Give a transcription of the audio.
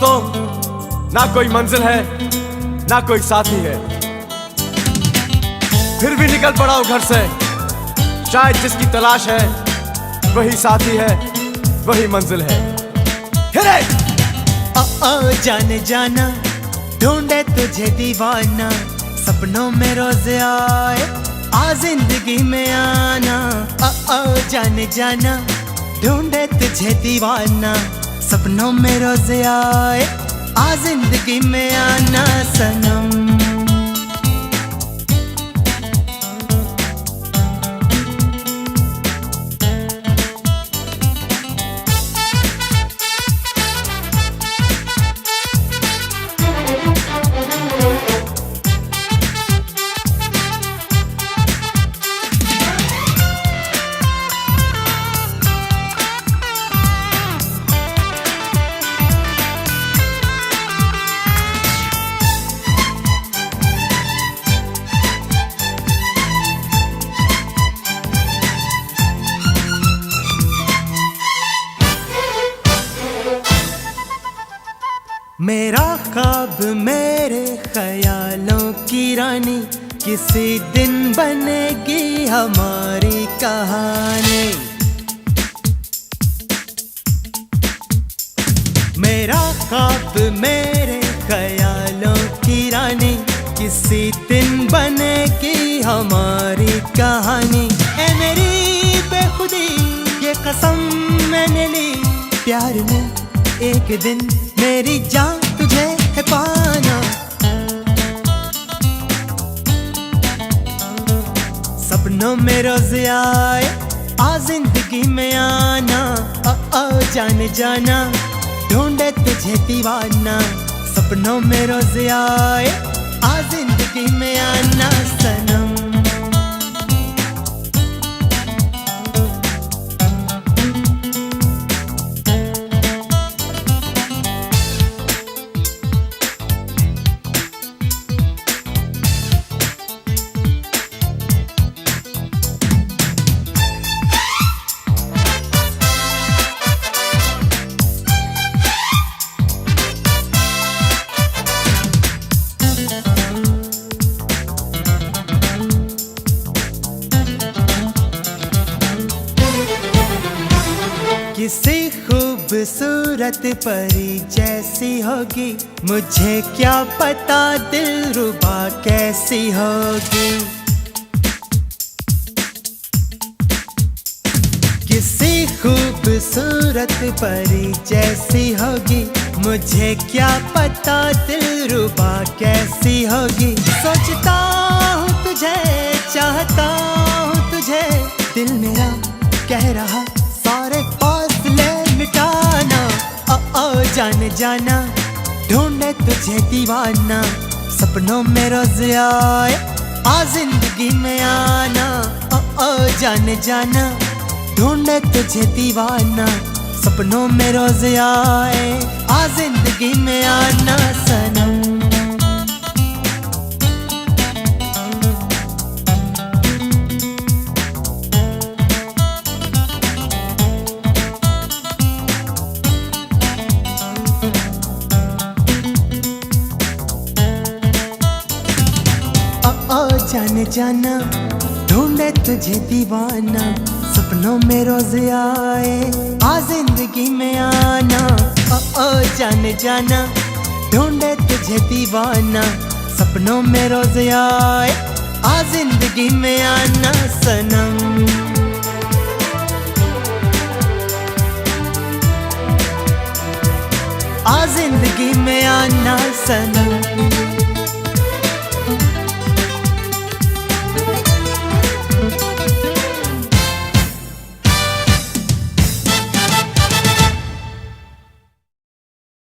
दोस्तों, ना कोई मंजिल है ना कोई साथी है, फिर भी निकल पड़ा हूं घर से। शायद जिसकी तलाश है वही साथी है, वही मंजिल है। हिरे! जाने जाना ढूंढे तुझे दीवाना, सपनों में रोज आए आ जिंदगी में आना। जाने जाना ढूंढे तुझे दीवाना, सपनों में रोज आए आ जिंदगी में आना सनम। मेरा ख्वाब मेरे ख्यालों की रानी, किसी दिन बनेगी हमारी कहानी। मेरा ख्वाब मेरे ख्यालों की रानी, किसी दिन बनेगी हमारी कहानी। ए मेरी बेखुदी ये कसम मैंने ली, प्यार में एक दिन मेरी जान तुझे है पाना। सपनों में रोज आए आ जिंदगी में आना। जाने जाना ढूंढे तुझे दीवाना, सपनों में रोज आए आ जिंदगी में आना सनम। किसी खूबसूरत परी जैसी होगी, मुझे क्या पता दिलरुबा कैसी होगी। किसी खूबसूरत परी जैसी होगी, मुझे क्या पता दिलरुबा कैसी होगी। सोचता हूँ तुझे, चाहता हूँ तुझे, दिल मेरा कह रहा सारे फासले मिटाना। जाने जाना ढूंढे तुझे दीवाना, सपनों में रोज आए आ जिंदगी में आना। जाने जाना ढूंढे तुझे दीवाना, सपनों में रोज आए आ जिंदगी में आना सनम। जाने जाना ढूंढे तुझे दीवाना, सपनों में रोज आए आ जिंदगी में आना। जाने जाना ढूंढे तुझे दीवाना, सपनों में रोज आए आ जिंदगी में आना सनम। आ जिंदगी में आना सनम।